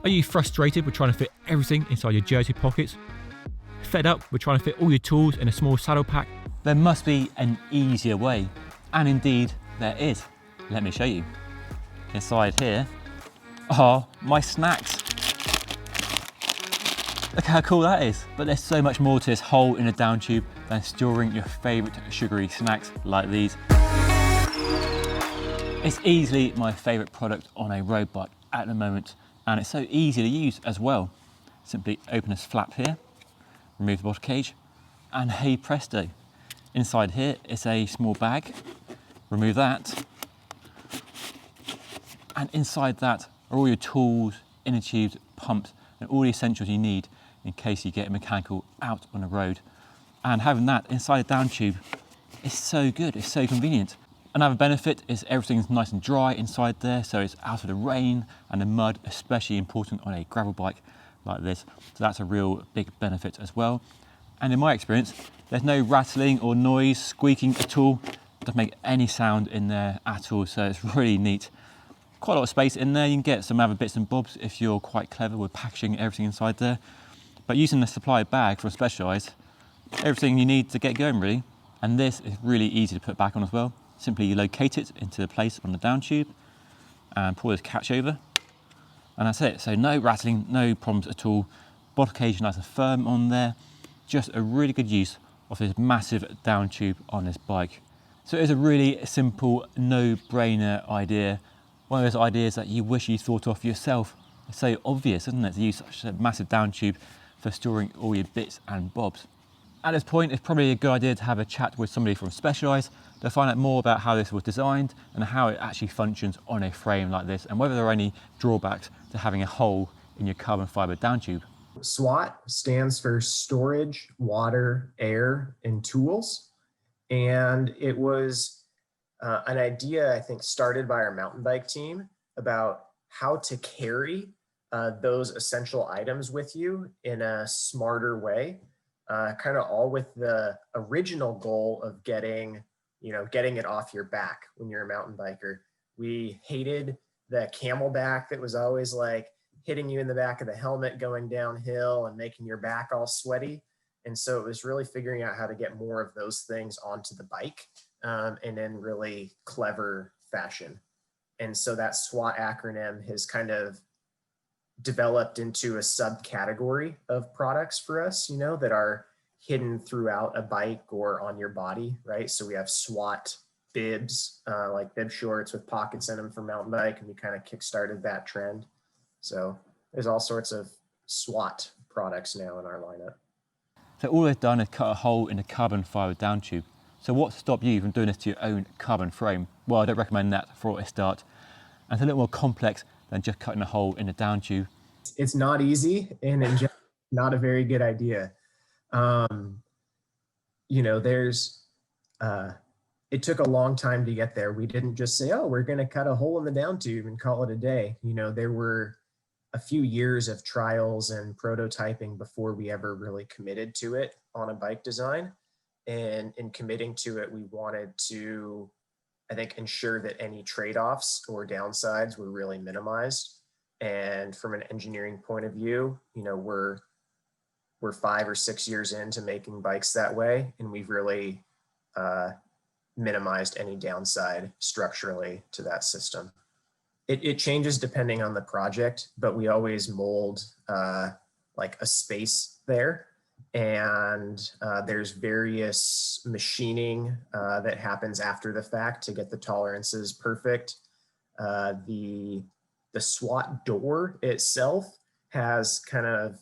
Are you frustrated with trying to fit everything inside your jersey pockets? Fed up with trying to fit all your tools in a small saddle pack? There must be an easier way, and indeed there is. Let me show you. Inside here are my snacks. Look how cool that is. But there's so much more to this hole in a down tube than storing your favourite sugary snacks like these. It's easily my favourite product on a road bike at the moment, and it's so easy to use as well. Simply open this flap here, remove the bottle cage, and hey presto. Inside here is a small bag. Remove that. And inside that are all your tools, inner tubes, pumps, and all the essentials you need in case you get a mechanical out on the road. And having that inside a down tube is so good, it's so convenient. Another benefit is everything's nice and dry inside there, so it's out of the rain and the mud, especially important on a gravel bike like this. So that's a real big benefit as well. And in my experience, there's no rattling or noise, squeaking at all. It doesn't make any sound in there at all, so it's really neat. Quite a lot of space in there. You can get some other bits and bobs if you're quite clever with packaging everything inside there. But using the supply bag from Specialized, everything you need to get going really. And this is really easy to put back on as well. Simply locate it into the place on the down tube and pull this catch over. And that's it. So no rattling, no problems at all. Bottle cage nice and firm on there. Just a really good use of this massive down tube on this bike. So it's a really simple, no-brainer idea. One of those ideas that you wish you thought of yourself. It's so obvious, isn't it, to use such a massive down tube for storing all your bits and bobs. At this point, it's probably a good idea to have a chat with somebody from Specialized to find out more about how this was designed and how it actually functions on a frame like this, and whether there are any drawbacks to having a hole in your carbon fiber down tube. SWAT stands for Storage, Water, Air, and Tools. And it was an idea, I think, started by our mountain bike team about how to carry those essential items with you in a smarter way. Kind of all with the original goal of getting it off your back when you're a mountain biker. We hated the camelback that was always like hitting you in the back of the helmet going downhill and making your back all sweaty. And so it was really figuring out how to get more of those things onto the bike in really clever fashion. And so that SWAT acronym has kind of developed into a subcategory of products for us, that are hidden throughout a bike or on your body, right? So we have SWAT bibs, like bib shorts with pockets in them for mountain bike, and we kind of kickstarted that trend. So there's all sorts of SWAT products now in our lineup. So all they've done is cut a hole in the carbon fiber down tube. So what stopped you from doing this to your own carbon frame? Well, I don't recommend that for a start. And it's a little more complex than just cutting a hole in the down tube. It's not easy, and in general, not a very good idea. It took a long time to get there. We didn't just say, oh, we're going to cut a hole in the down tube and call it a day. There were a few years of trials and prototyping before we ever really committed to it on a bike design. And in committing to it, we wanted to, I think, ensure that any trade-offs or downsides were really minimized. And from an engineering point of view, we're 5 or 6 years into making bikes that way, and we've really minimized any downside structurally to that system. It changes depending on the project, but we always mold like a space there. And there's various machining that happens after the fact to get the tolerances perfect. The SWAT door itself has kind of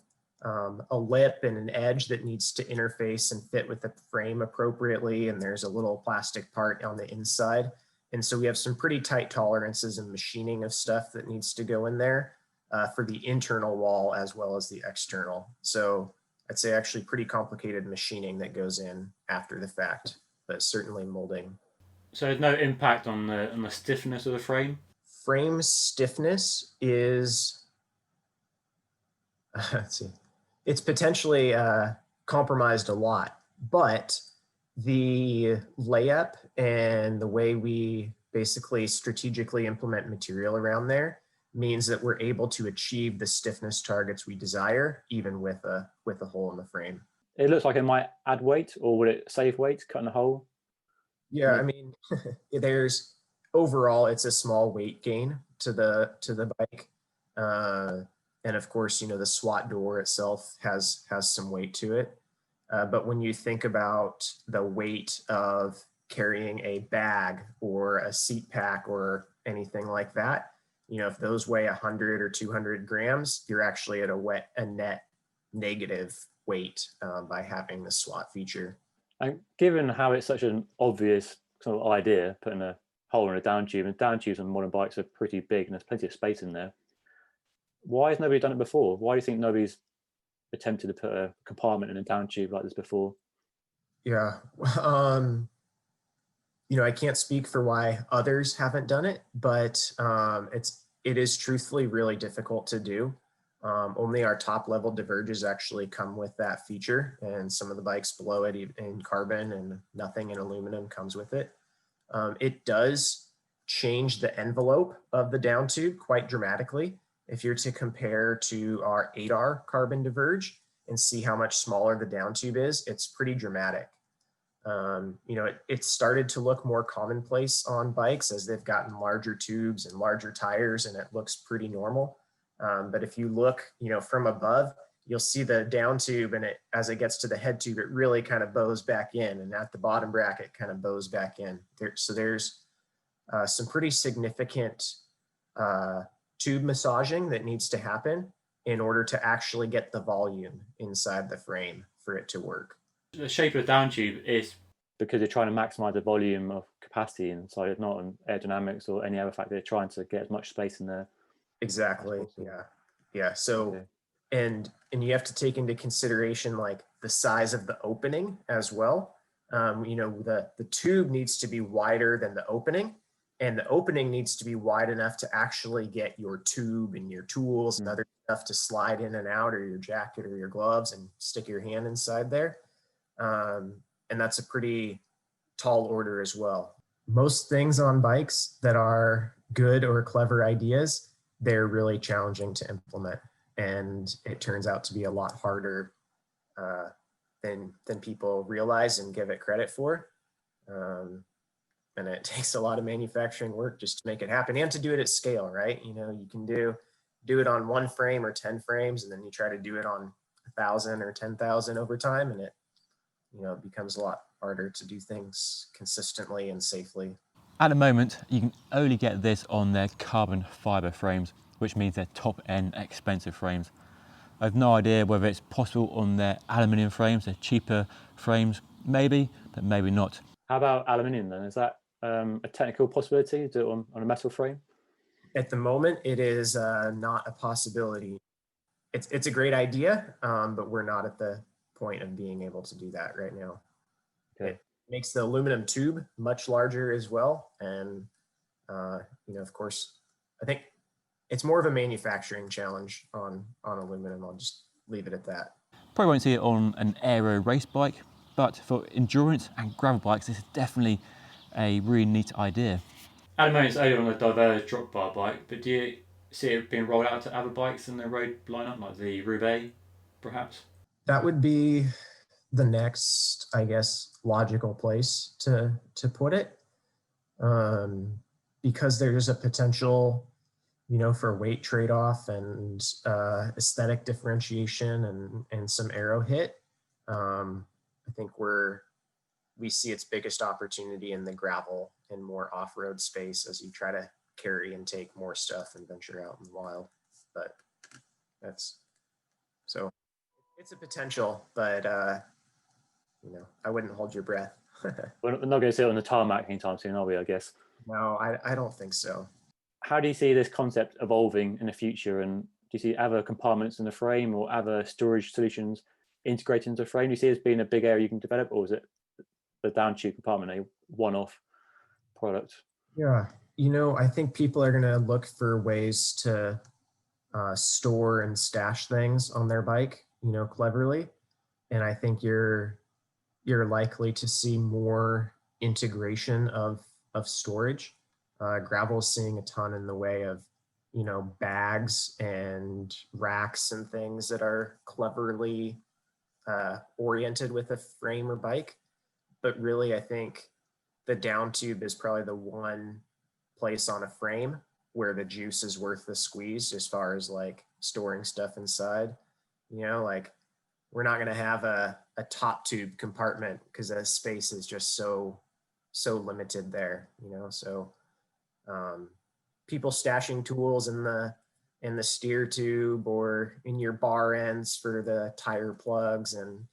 a lip and an edge that needs to interface and fit with the frame appropriately. And there's a little plastic part on the inside. And so we have some pretty tight tolerances and machining of stuff that needs to go in there for the internal wall as well as the external. So I'd say actually pretty complicated machining that goes in after the fact, but certainly molding. So there's no impact on the stiffness of the frame? Frame stiffness is, let's see, it's potentially compromised a lot, but the layup and the way we basically strategically implement material around there means that we're able to achieve the stiffness targets we desire, even with a hole in the frame. It looks like it might add weight, or would it save weight cutting a hole? Yeah, I mean, there's overall it's a small weight gain to the bike, and of course, the SWAT door itself has some weight to it. But when you think about the weight of carrying a bag or a seat pack or anything like that, if those weigh 100 or 200 grams, you're actually at a net negative weight by having the SWAT feature. And given how it's such an obvious sort of idea, putting a hole in a down tube, and down tubes on modern bikes are pretty big and there's plenty of space in there, why has nobody done it before? Why do you think nobody's attempted to put a compartment in a down tube like this before? Yeah. I can't speak for why others haven't done it, but it is truthfully really difficult to do. Only our top level diverges actually come with that feature, and some of the bikes below it in carbon, and nothing in aluminum comes with it. It does change the envelope of the down tube quite dramatically. If you're to compare to our 8R carbon diverge and see how much smaller the down tube is, it's pretty dramatic. It started to look more commonplace on bikes as they've gotten larger tubes and larger tires, and it looks pretty normal. But if you look, from above, you'll see the down tube, and as it gets to the head tube, it really kind of bows back in, and at the bottom bracket kind of bows back in. So there's some pretty significant tube massaging that needs to happen in order to actually get the volume inside the frame for it to work. The shape of the down tube is because they're trying to maximize the volume of capacity inside it, not on aerodynamics or any other factor. They're trying to get as much space in there. Exactly. Yeah. So, okay. and you have to take into consideration like the size of the opening as well. The tube needs to be wider than the opening, and the opening needs to be wide enough to actually get your tube and your tools and other stuff to slide in and out, or your jacket or your gloves, and stick your hand inside there. And that's a pretty tall order as well. Most things on bikes that are good or clever ideas, they're really challenging to implement. And it turns out to be a lot harder than people realize and give it credit for. And it takes a lot of manufacturing work just to make it happen and to do it at scale, right? You can do it on 1 frame or 10 frames, and then you try to do it on 1,000 or 10,000 over time, and it becomes a lot harder to do things consistently and safely. At the moment, you can only get this on their carbon fiber frames, which means they're top end expensive frames. I have no idea whether it's possible on their aluminium frames, their cheaper frames, maybe, but maybe not. How about aluminium then? Is that a technical possibility to do it on a metal frame? At the moment, it is not a possibility. It's a great idea, but we're not at the point of being able to do that right now. Okay. It makes the aluminum tube much larger as well, and of course, I think it's more of a manufacturing challenge on aluminum. I'll just leave it at that. Probably won't see it on an aero race bike, but for endurance and gravel bikes, this is definitely a really neat idea. At the moment, it's only on a diverged drop bar bike, but do you see it being rolled out to other bikes in the road lineup, like the Roubaix, perhaps? That would be the next, I guess, logical place to put it, because there's a potential, for weight trade-off and aesthetic differentiation and some aero hit. I think we see its biggest opportunity in the gravel and more off-road space as you try to carry and take more stuff and venture out in the wild. But it's a potential, but I wouldn't hold your breath. We're not going to see it on the tarmac anytime soon, are we, I guess? No, I don't think so. How do you see this concept evolving in the future? And do you see other compartments in the frame or other storage solutions integrated into the frame? Do you see it as being a big area you can develop, or is it the down tube compartment a one-off product? Yeah, I think people are going to look for ways to store and stash things on their bike, cleverly. And I think you're likely to see more integration of storage. Gravel's seeing a ton in the way of you know, bags and racks and things that are cleverly oriented with a frame or bike. But really, I think the down tube is probably the one place on a frame where the juice is worth the squeeze as far as like storing stuff inside. You know, like we're not going to have a top tube compartment because the space is just so limited there, you know. So people stashing tools in the steer tube or in your bar ends for the tire plugs, and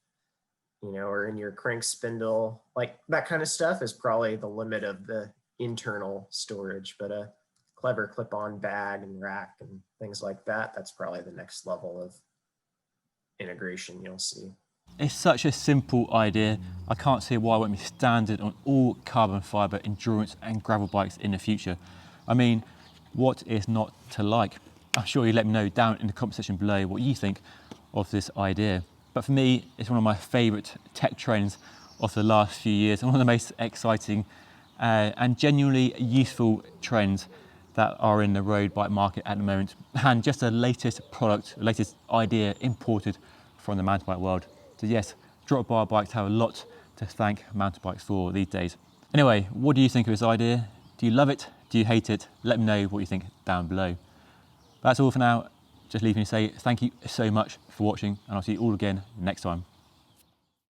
you know, or in your crank spindle, like that kind of stuff is probably the limit of the internal storage. But a clever clip-on bag and rack and things like that, that's probably the next level of integration you'll see. It's such a simple idea. I can't see why it won't be standard on all carbon fibre endurance and gravel bikes in the future. I mean, what is not to like? I'm sure you let me know down in the comment section below what you think of this idea. But for me, it's one of my favourite tech trends of the last few years, and one of the most exciting and genuinely useful trends that are in the road bike market at the moment, and just the latest product, the latest idea imported from the mountain bike world. So yes, drop bar bikes have a lot to thank mountain bikes for these days. Anyway, what do you think of this idea? Do you love it? Do you hate it? Let me know what you think down below. That's all for now. Just leaving you to say thank you so much for watching, and I'll see you all again next time.